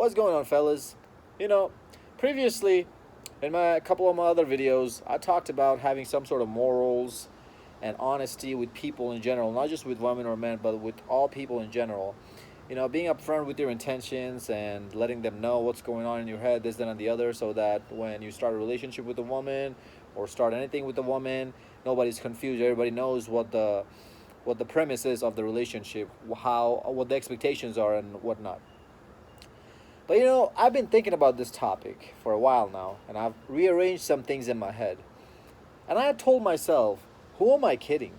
What's going on, fellas? You know, previously in my couple of my other videos, I talked about having some sort of morals and honesty with people in general, not just with women or men, but with all people in general. Being upfront with your intentions and letting them know what's going on in your head, this, that, and the other, so that when you start a relationship with a woman or start anything with a woman, nobody's confused. Everybody knows what the premise is of the relationship, what the expectations are, and whatnot. But I've been thinking about this topic for a while now, and I've rearranged some things in my head. And I told myself, who am I kidding?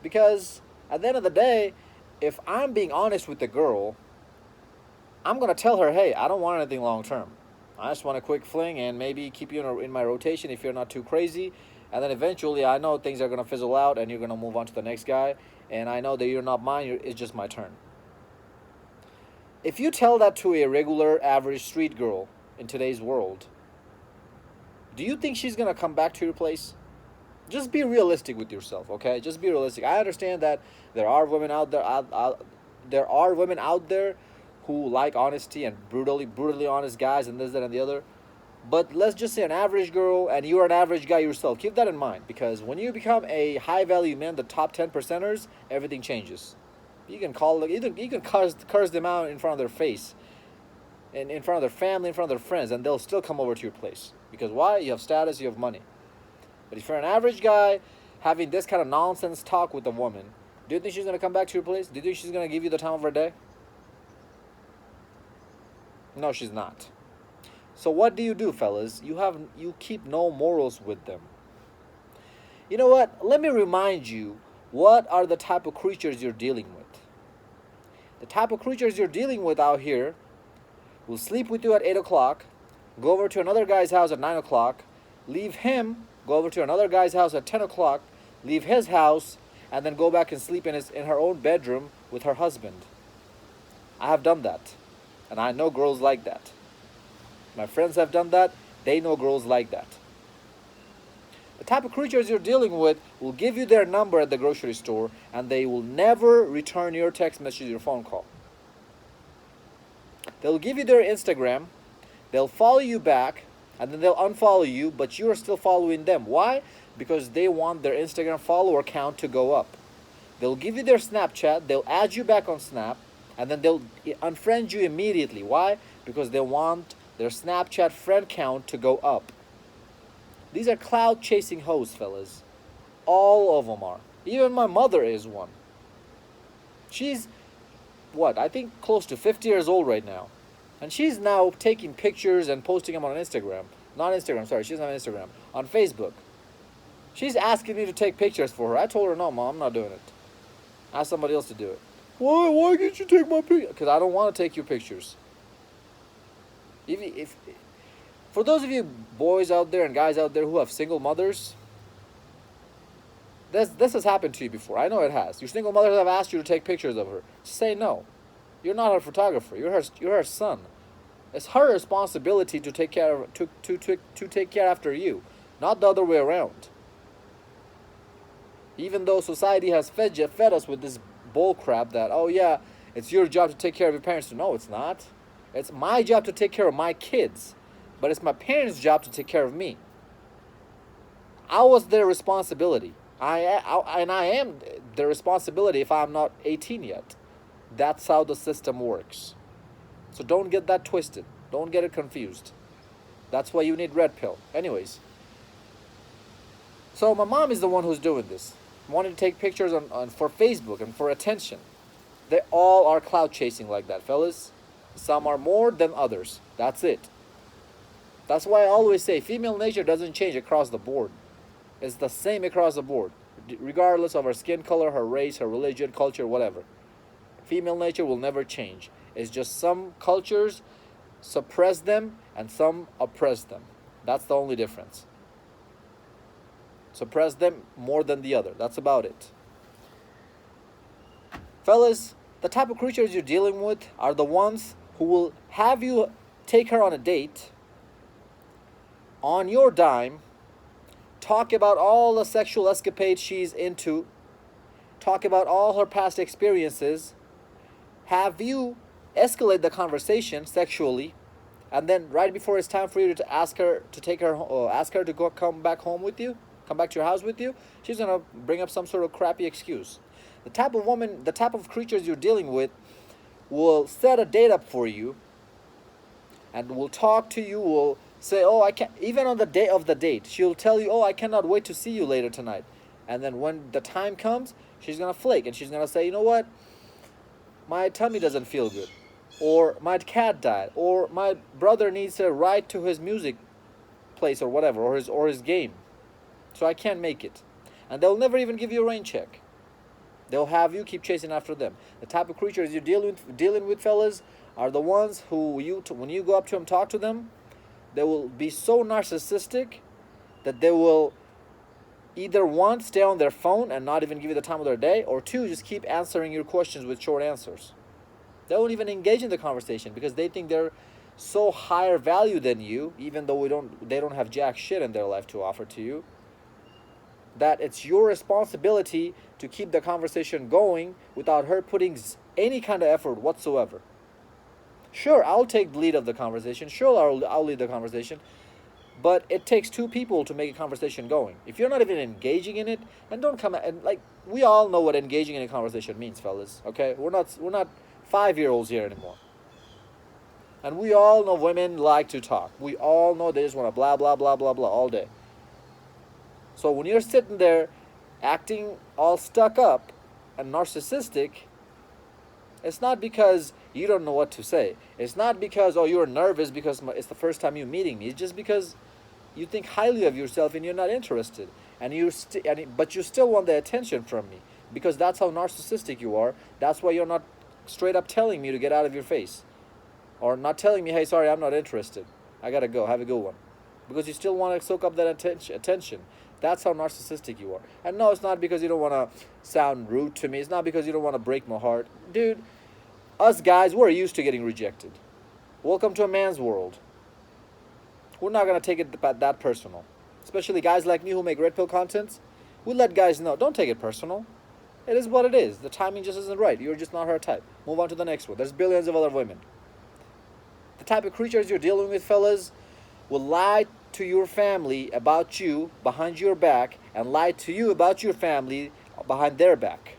Because at the end of the day, if I'm being honest with the girl, I'm going to tell her, hey, I don't want anything long term. I just want a quick fling and maybe keep you in my rotation if you're not too crazy. And then eventually, I know things are going to fizzle out and you're going to move on to the next guy. And I know that you're not mine, it's just my turn. If you tell that to a regular, average street girl in today's world, do you think she's going to come back to your place? Just be realistic with yourself, okay? Just be realistic. I understand that there are women out there. There are women out there who like honesty and brutally honest guys and this, that, and the other. But let's just say an average girl, and you're an average guy yourself. Keep that in mind, because when you become a high value man, the top 10 percenters, everything changes. You can curse them out in front of their face, and in front of their family, in front of their friends, and they'll still come over to your place. Because why? You have status, you have money. But if you're an average guy having this kind of nonsense talk with a woman, do you think she's going to come back to your place? Do you think she's going to give you the time of her day? No, she's not. So what do, fellas? You keep no morals with them. You know what? Let me remind you, what are the type of creatures you're dealing with? The type of creatures you're dealing with out here will sleep with you at 8 o'clock, go over to another guy's house at 9 o'clock, leave him, go over to another guy's house at 10 o'clock, leave his house, and then go back and sleep in her own bedroom with her husband. I have done that, and I know girls like that. My friends have done that. They know girls like that. The type of creatures you're dealing with will give you their number at the grocery store, and they will never return your text message or phone call. They'll give you their Instagram, they'll follow you back, and then they'll unfollow you, but you are still following them. Why? Because they want their Instagram follower count to go up. They'll give you their Snapchat, they'll add you back on Snap, and then they'll unfriend you immediately. Why? Because they want their Snapchat friend count to go up. These are cloud chasing hoes, fellas. All of them are. Even my mother is one. She's, I think close to 50 years old right now. And she's now taking pictures and posting them on Instagram. Not Instagram, sorry, she's not on Instagram. On Facebook. She's asking me to take pictures for her. I told her, no, Mom, I'm not doing it. Ask somebody else to do it. Why can't you take my picture? Because I don't want to take your pictures. If for those of you boys out there and guys out there who have single mothers, this has happened to you before. I know it has. Your single mothers have asked you to take pictures of her. Say no. You're not her photographer. You're her son. It's her responsibility to take care of to take care after you, not the other way around. Even though society has fed us with this bull crap that, oh yeah, it's your job to take care of your parents. No, it's not. It's my job to take care of my kids, but it's my parents' job to take care of me. I was their responsibility. I am their responsibility if I'm not 18 yet. That's how the system works. So don't get that twisted. Don't get it confused. That's why you need red pill. Anyways. So my mom is the one who's doing this. Wanting to take pictures on for Facebook and for attention. They all are cloud chasing like that, fellas. Some are more than others. That's it. That's why I always say female nature doesn't change across the board. It's the same across the board. Regardless of her skin color, her race, her religion, culture, whatever. Female nature will never change. It's just some cultures suppress them and some oppress them. That's the only difference. Suppress them more than the other. That's about it. Fellas, the type of creatures you're dealing with are the ones who will have you take her on a date on your dime, talk about all the sexual escapades she's into, talk about all her past experiences, have you escalate the conversation sexually, and then right before it's time for you to ask her to ask her to go come back home with you, come back to your house with you, she's gonna bring up some sort of crappy excuse. The type of woman, the type of creatures you're dealing with, will set a date up for you, and will talk to you. Will say, "Oh, I can't." Even on the day of the date, she'll tell you, "Oh, I cannot wait to see you later tonight." And then when the time comes, she's gonna flake and she's gonna say, "You know what? My tummy doesn't feel good, or my cat died, or my brother needs a ride to his music place or whatever, or his game, so I can't make it." And they'll never even give you a rain check. They'll have you keep chasing after them. The type of creatures you're dealing with, fellas, are the ones who when you go up to them, talk to them, they will be so narcissistic that they will either one, stay on their phone and not even give you the time of their day, or two, just keep answering your questions with short answers. They won't even engage in the conversation because they think they're so higher value than you, even though they don't have jack shit in their life to offer to you, that it's your responsibility to keep the conversation going without her putting any kind of effort whatsoever. Sure, I'll take the lead of the conversation. Sure, I'll lead the conversation. But it takes two people to make a conversation going. If you're not even engaging in it, and don't come and like, we all know what engaging in a conversation means, fellas. Okay, we're not 5-year-olds here anymore. And we all know women like to talk. We all know they just want to blah blah blah blah blah all day. So when you're sitting there acting all stuck up and narcissistic, it's not because you don't know what to say. It's not because, oh, you're nervous because it's the first time you're meeting me. It's just because you think highly of yourself and you're not interested. But you still want the attention from me because that's how narcissistic you are. That's why you're not straight up telling me to get out of your face. Or not telling me, hey, sorry, I'm not interested. I gotta go. Have a good one. Because you still want to soak up that attention. That's how narcissistic you are. And no, it's not because you don't want to sound rude to me. It's not because you don't want to break my heart. Dude, us guys, we're used to getting rejected. Welcome to a man's world. We're not going to take it that personal. Especially guys like me who make red pill contents. We let guys know, don't take it personal. It is what it is. The timing just isn't right. You're just not her type. Move on to the next one. There's billions of other women. The type of creatures you're dealing with, fellas, will lie to your family about you behind your back and lie to you about your family behind their back.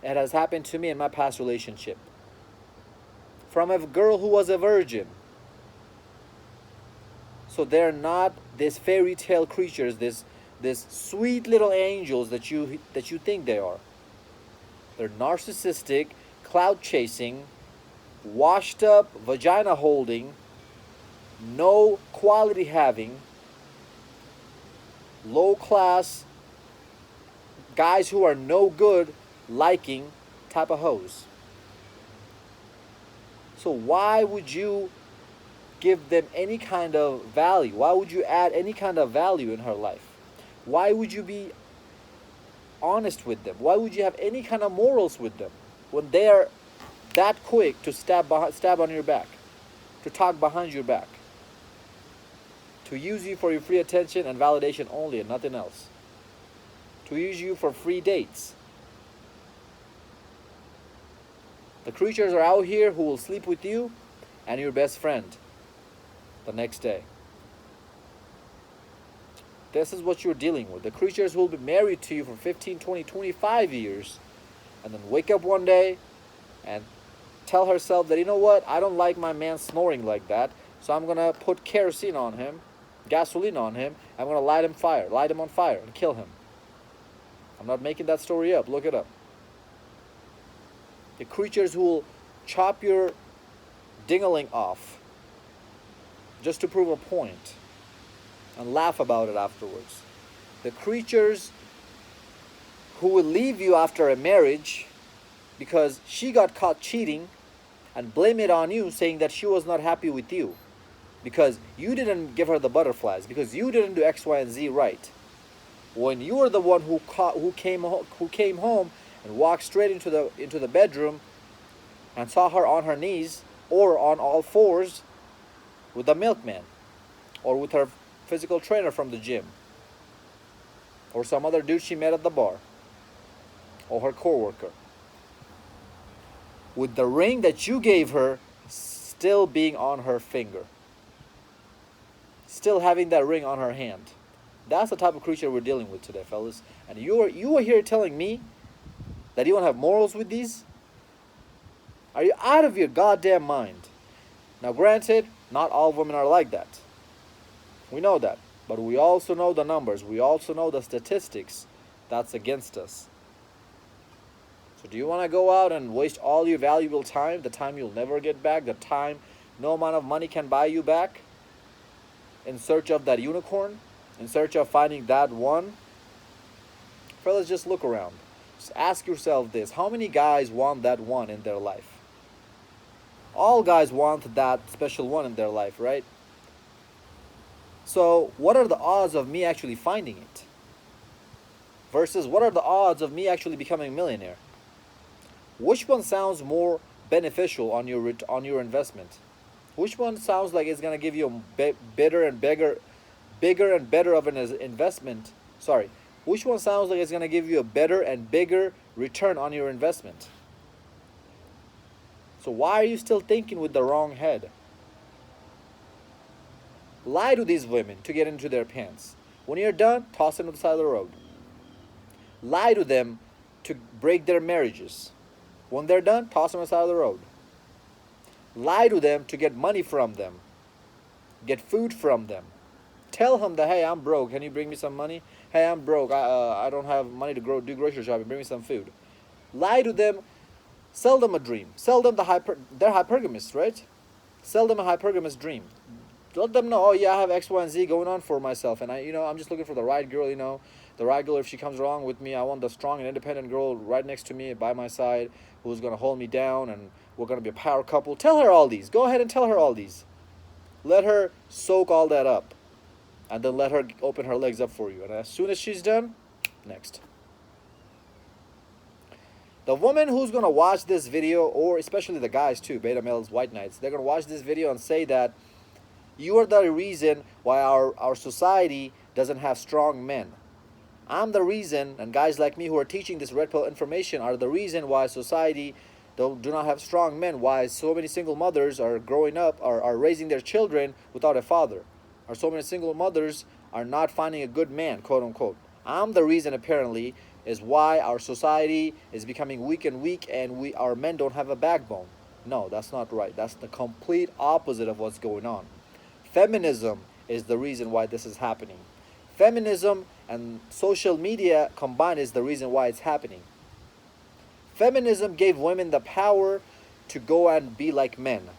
It has happened to me in my past relationship. From a girl who was a virgin. So they're not these fairy tale creatures, this sweet little angels that you think they are. They're narcissistic, clout chasing, washed up, vagina holding, no quality having, low class guys who are no good liking type of hoes. So why would you give them any kind of value? Why would you add any kind of value in her life? Why would you be honest with them? Why would you have any kind of morals with them when they are that quick to stab on your back, to talk behind your back, to use you for your free attention and validation only and nothing else, to use you for free dates? The creatures are out here who will sleep with you and your best friend the next day. This is what you're dealing with. The creatures who will be married to you for 15, 20, 25 years and then wake up one day and tell herself that, you know what, I don't like my man snoring like that, so I'm going to put kerosene on him, gasoline on him, I'm going to light him on fire and kill him. I'm not making that story up. Look it up. The creatures who will chop your dingling off just to prove a point and laugh about it afterwards. The creatures who will leave you after a marriage because she got caught cheating and blame it on you, saying that she was not happy with you because you didn't give her the butterflies, because you didn't do X, Y, and Z right. When you were the one who came home and walked straight into the bedroom and saw her on her knees or on all fours with the milkman or with her physical trainer from the gym or some other dude she met at the bar or her coworker. with the ring that you gave her still being on her finger, still having that ring on her hand. That's the type of creature we're dealing with today, fellas. And you are here telling me that you don't have morals with these? Are you out of your goddamn mind? Now, granted, not all women are like that. We know that. But we also know the numbers. We also know the statistics that's against us. So do you want to go out and waste all your valuable time, the time you'll never get back, the time no amount of money can buy you back, in search of that unicorn, in search of finding that one? Fellas, just look around. Just ask yourself this. How many guys want that one in their life? All guys want that special one in their life, right? So what are the odds of me actually finding it? Versus what are the odds of me actually becoming a millionaire? Which one sounds more beneficial on your investment? Which one sounds like it's going to give you a bigger and better of an investment? Sorry. Which one sounds like it's going to give you a better and bigger return on your investment? So why are you still thinking with the wrong head? Lie to these women to get into their pants. When you're done, toss them to the side of the road. Lie to them to break their marriages. When they're done, toss them to the side of the road. Lie to them to get money from them. Get food from them. Tell them that, hey, I'm broke. Can you bring me some money? Hey, I'm broke. I don't have money to do grocery shopping. Bring me some food. Lie to them. Sell them a dream. Sell them they're hypergamous, right? Sell them a hypergamous dream. Let them know, oh yeah, I have X, Y, and Z going on for myself, and I'm just looking for the right girl. The right girl. If she comes along with me, I want the strong and independent girl right next to me, by my side, who's gonna hold me down, and we're gonna be a power couple. Tell her all these. Go ahead and tell her all these. Let her soak all that up, and then let her open her legs up for you. And as soon as she's done, next. The woman who's gonna watch this video, or especially the guys too, beta males, white knights, they're gonna watch this video and say that you are the reason why our society doesn't have strong men. I'm the reason, and guys like me who are teaching this red pill information are the reason why society do not have strong men, why so many single mothers are growing up, are raising their children without a father, or so many single mothers are not finding a good man, quote unquote. I'm the reason, apparently, is why our society is becoming weak and our men don't have a backbone. No, that's not right. That's the complete opposite of what's going on. Feminism is the reason why this is happening. Feminism and social media combined is the reason why it's happening. Feminism gave women the power to go and be like men.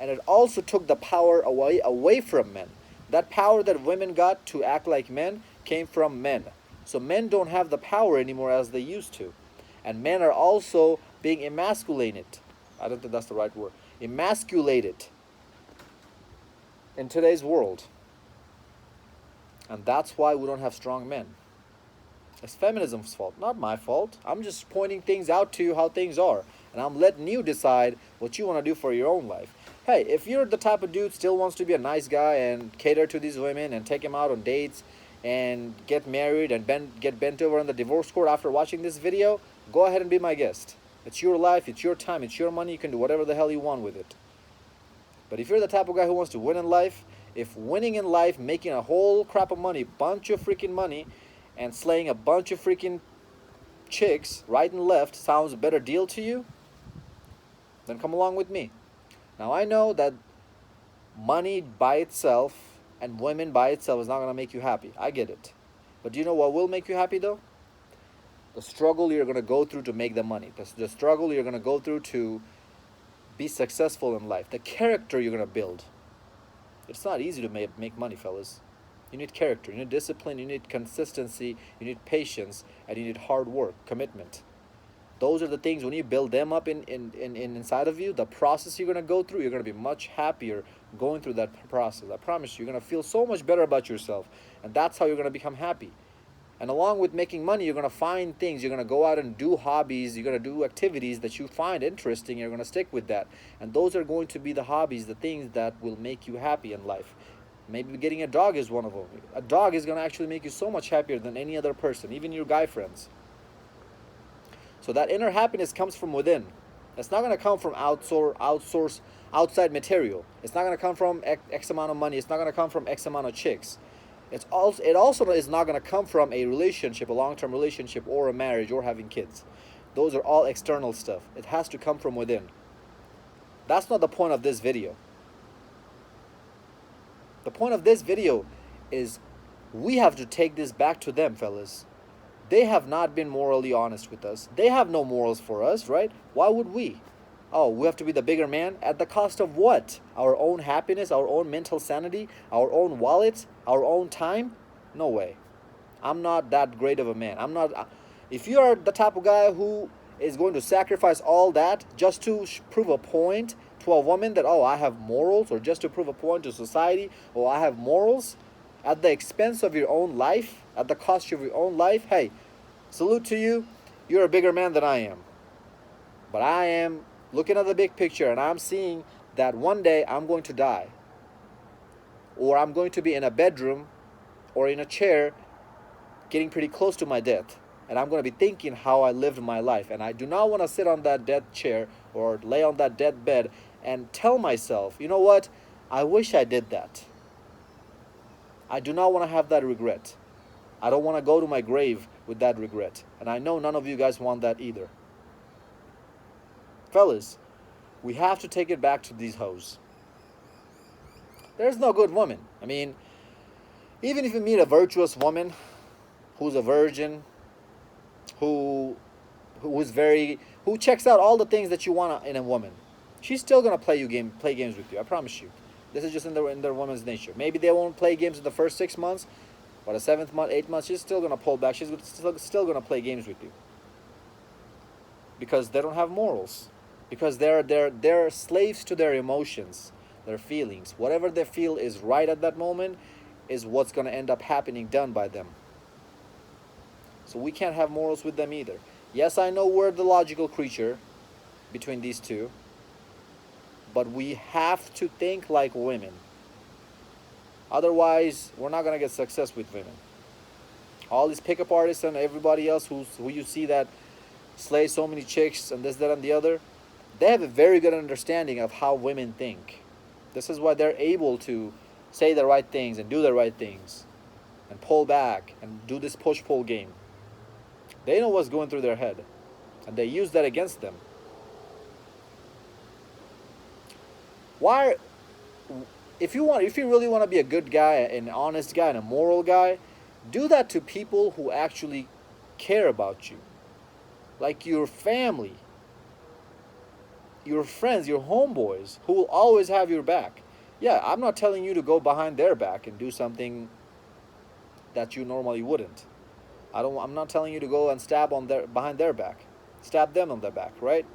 And it also took the power away from men. That power that women got to act like men came from men. So men don't have the power anymore as they used to. And men are also being emasculated. I don't think that's the right word. Emasculated in today's world. And that's why we don't have strong men. It's feminism's fault, not my fault. I'm just pointing things out to you how things are. And I'm letting you decide what you want to do for your own life. Hey, if you're the type of dude still wants to be a nice guy and cater to these women and take them out on dates and get married and get bent over in the divorce court after watching this video, go ahead and be my guest. It's your life, it's your time, it's your money. You can do whatever the hell you want with it. But if you're the type of guy who wants to win in life, if winning in life, making a whole crap of money, bunch of freaking money, and slaying a bunch of freaking chicks right and left sounds a better deal to you, then come along with me. Now I know that money by itself and women by itself is not going to make you happy. I get it. But do you know what will make you happy though? The struggle you're going to go through to make the money. The struggle you're going to go through to be successful in life. The character you're going to build. It's not easy to make money, fellas. You need character, you need discipline, you need consistency, you need patience, and you need hard work, commitment. Those are the things, when you build them up inside of you, the process you're going to go through, you're going to be much happier going through that process. I promise you, you're going to feel so much better about yourself. And that's how you're going to become happy. And along with making money, you're going to find things. You're going to go out and do hobbies. You're going to do activities that you find interesting. You're going to stick with that. And those are going to be the hobbies, the things that will make you happy in life. Maybe getting a dog is one of them. A dog is going to actually make you so much happier than any other person, even your guy friends. So that inner happiness comes from within. It's not going to come from outside material. It's not going to come from X amount of money. It's not going to come from X amount of chicks. It also is not going to come from a relationship, a long-term relationship, or a marriage, or having kids. Those are all external stuff. It has to come from within. That's not the point of this video. The point of this video is we have to take this back to them, fellas. They have not been morally honest with us. They have no morals for us, right? Why would we? Oh, we have to be the bigger man at the cost of what? Our own happiness, our own mental sanity, our own wallet, our own time? No way. I'm not that great of a man. I'm not. If you are the type of guy who is going to sacrifice all that just to prove a point to a woman that, oh, I have morals, or just to prove a point to society, oh, I have morals, at the expense of your own life, at the cost of your own life, hey, salute to you. You're a bigger man than I am. But I am looking at the big picture, and I'm seeing that one day I'm going to die, or I'm going to be in a bedroom or in a chair getting pretty close to my death, and I'm going to be thinking how I lived my life, and I do not want to sit on that death chair or lay on that death bed and tell myself, you know what, I wish I did that. I do not want to have that regret. I don't want to go to my grave with that regret, and I know none of you guys want that either. Fellas, we have to take it back to these hoes. There's no good woman. I mean, even if you meet a virtuous woman who's a virgin, who checks out all the things that you want in a woman, she's still gonna play games with you. I promise you. This is just in their woman's nature. Maybe they won't play games in the first 6 months, but the 7th month, 8th month, she's still gonna pull back. She's still gonna play games with you because they don't have morals. Because they're slaves to their emotions, their feelings. Whatever they feel is right at that moment is what's going to end up happening, done by them. So we can't have morals with them either. Yes, I know we're the logical creature between these two, but we have to think like women. Otherwise, we're not going to get success with women. All these pickup artists and everybody else who you see that slay so many chicks and this, that, and the other, they have a very good understanding of how women think. This is why they're able to say the right things and do the right things and pull back and do this push-pull game. They know what's going through their head, and they use that against them. Why? If you really want to be a good guy, an honest guy, and a moral guy, do that to people who actually care about you, like your family, your friends, your homeboys, who will always have your back. Yeah, I'm not telling you to go behind their back and do something that you normally wouldn't. I'm not telling you to go and stab behind their back. Stab them on their back, right?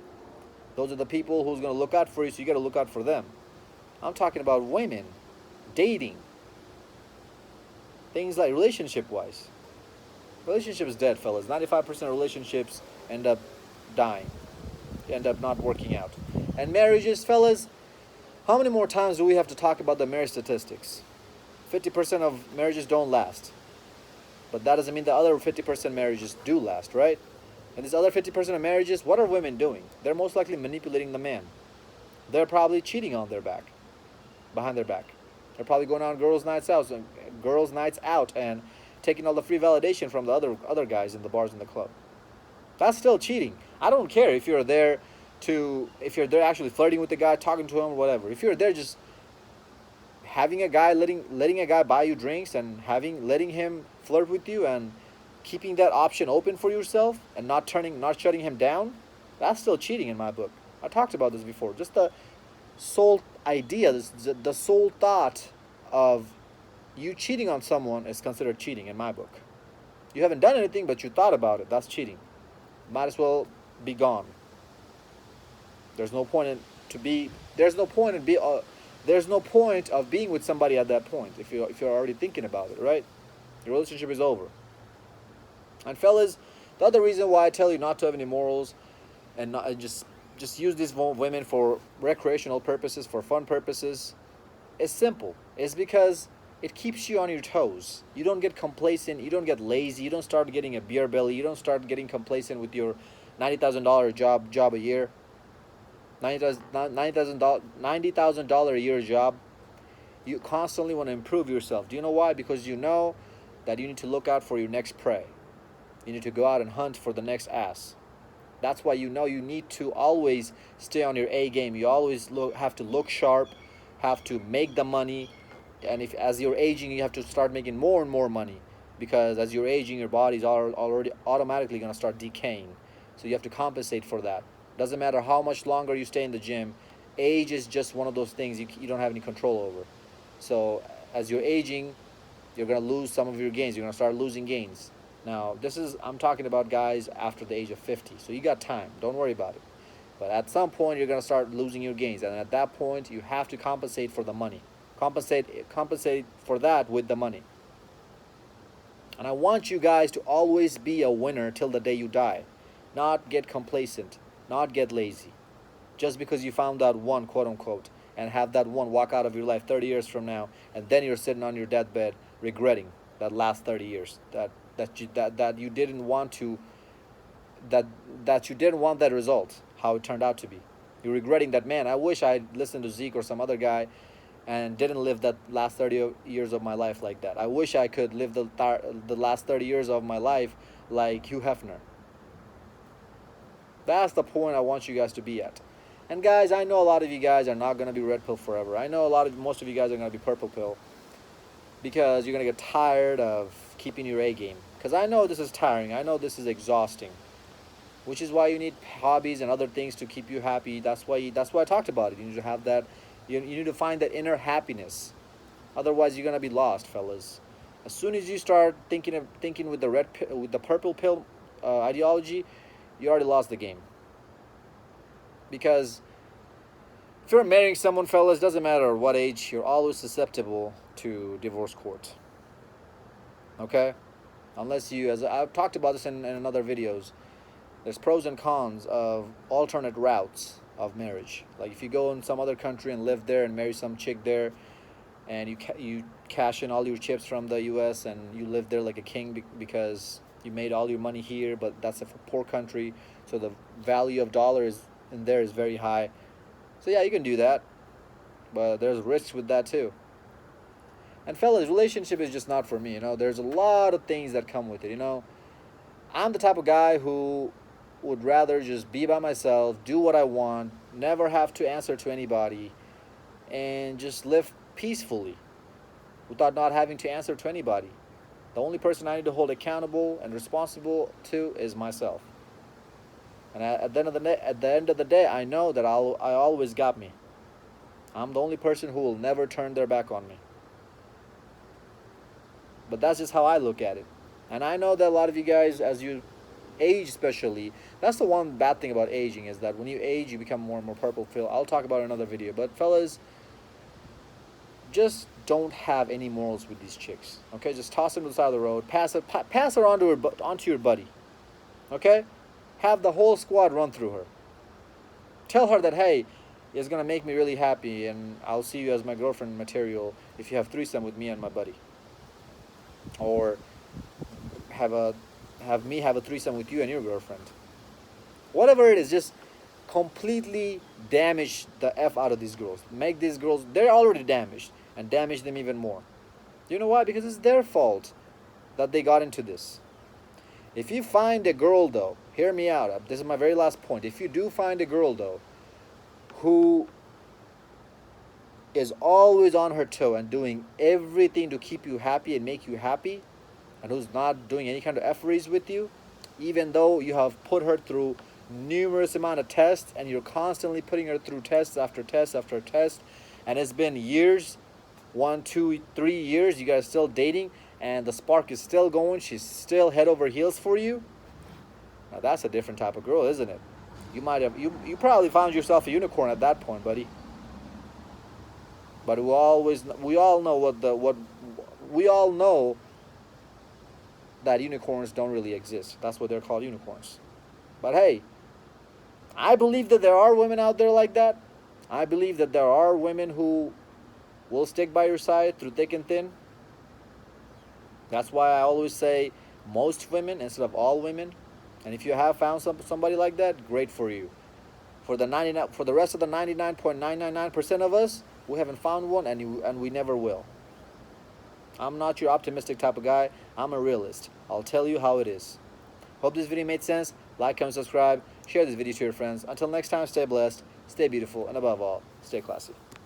Those are the people who's going to look out for you, so you got to look out for them. I'm talking about women, dating, things like relationship-wise. Relationship is dead, fellas. 95% of relationships end up dying. End up not working out. And marriages, fellas, how many more times do we have to talk about the marriage statistics? 50% of marriages don't last. But that doesn't mean the other 50% marriages do last, right? And this other 50% of marriages, what are women doing? They're most likely manipulating the man. They're probably cheating on their back, behind their back. They're probably going on girls' nights out and taking all the free validation from the other guys in the bars and the club. That's still cheating. I don't care if you're there actually flirting with the guy, talking to him, or whatever. If you're there just having a guy, letting a guy buy you drinks and letting him flirt with you and keeping that option open for yourself and not shutting him down, that's still cheating in my book. I talked about this before. Just the sole idea, the sole thought of you cheating on someone is considered cheating in my book. You haven't done anything, but you thought about it. That's cheating. Might as well be gone. There's no point of being with somebody at that point if you're already thinking about it, right? Your relationship is over. And fellas, the other reason why I tell you not to have any morals and not just use these women for recreational purposes, for fun purposes, is simple. It's because it keeps you on your toes. You don't get complacent. You don't get lazy. You don't start getting a beer belly. You don't start getting complacent with your $90,000 job a year. $90,000 a year job, you constantly want to improve yourself. Do you know why? Because you know that you need to look out for your next prey. You need to go out and hunt for the next ass. That's why you know you need to always stay on your A game. You always have to look sharp, have to make the money, and if as you're aging, you have to start making more and more money, because as you're aging, your body's already automatically gonna start decaying. So you have to compensate for that. Doesn't matter how much longer you stay in the gym, age is just one of those things you don't have any control over. So as you're aging, you're gonna lose some of your gains. You're gonna start losing gains. Now, I'm talking about guys after the age of 50. So you got time. Don't worry about it. But at some point, you're going to start losing your gains. And at that point, you have to compensate for the money. Compensate for that with the money. And I want you guys to always be a winner till the day you die. Not get complacent. Not get lazy. Just because you found that one, quote unquote, and have that one walk out of your life 30 years from now, and then you're sitting on your deathbed regretting that last 30 years. That you didn't want to that you didn't want that result, how it turned out to be. You're regretting that, man, I wish I listened to Zeke or some other guy and didn't live that last 30 years of my life like that. I wish I could live the last 30 years of my life like Hugh Hefner. That's the point I want you guys to be at. And guys, I know a lot of you guys are not going to be red pill forever. I know most of you guys are going to be purple pill, because you're going to get tired of keeping your A game. Because I know this is tiring. I know this is exhausting. Which is why you need hobbies and other things to keep you happy. That's why I talked about it. You need to have that. You need to find that inner happiness. Otherwise, you're going to be lost, fellas. As soon as you start thinking with the purple pill ideology, you already lost the game. Because if you're marrying someone, fellas, doesn't matter what age, you're always susceptible to divorce court. Okay? Unless as I've talked about this in another videos, there's pros and cons of alternate routes of marriage. Like if you go in some other country and live there and marry some chick there, and you cash in all your chips from the U.S. and you live there like a king because you made all your money here, but that's a poor country, so the value of dollars in there is very high. So yeah, you can do that, but there's risks with that too. And fellas, relationship is just not for me. There's a lot of things that come with it. I'm the type of guy who would rather just be by myself, do what I want, never have to answer to anybody, and just live peacefully without not having to answer to anybody. The only person I need to hold accountable and responsible to is myself. And at the end of the day, I know that I always got me. I'm the only person who will never turn their back on me. But that's just how I look at it. And I know that a lot of you guys, as you age especially, that's the one bad thing about aging, is that when you age, you become more and more purple pill. I'll talk about it in another video. But fellas, just don't have any morals with these chicks. Okay? Just toss them to the side of the road. Pass her onto your buddy. Okay? Have the whole squad run through her. Tell her that, hey, it's going to make me really happy, and I'll see you as my girlfriend material if you have threesome with me and my buddy. Or have me have a threesome with you and your girlfriend. Whatever it is, just completely damage the F out of these girls. Make these girls, they're already damaged, and damage them even more. You know why? Because it's their fault that they got into this. If you find a girl, though, hear me out. This is my very last point. If you do find a girl, though, who is always on her toe and doing everything to keep you happy and make you happy, and who's not doing any kind of efforts with you, even though you have put her through numerous amount of tests, and you're constantly putting her through test after test after test, and it's been years, 1, 2, 3 years, you guys still dating, and the spark is still going, she's still head over heels for you. Now that's a different type of girl, isn't it? You probably found yourself a unicorn at that point, buddy. But we all know that unicorns don't really exist. That's what they're called, unicorns. But hey, I believe that there are women out there like that. I believe that there are women who will stick by your side through thick and thin. That's why I always say most women instead of all women. And if you have found somebody like that, great for you. For the rest of the 99.999% of us, we haven't found one, and we never will. I'm not your optimistic type of guy. I'm a realist. I'll tell you how it is. Hope this video made sense. Like, comment, subscribe, share this video to your friends. Until next time, stay blessed, stay beautiful, and above all, stay classy.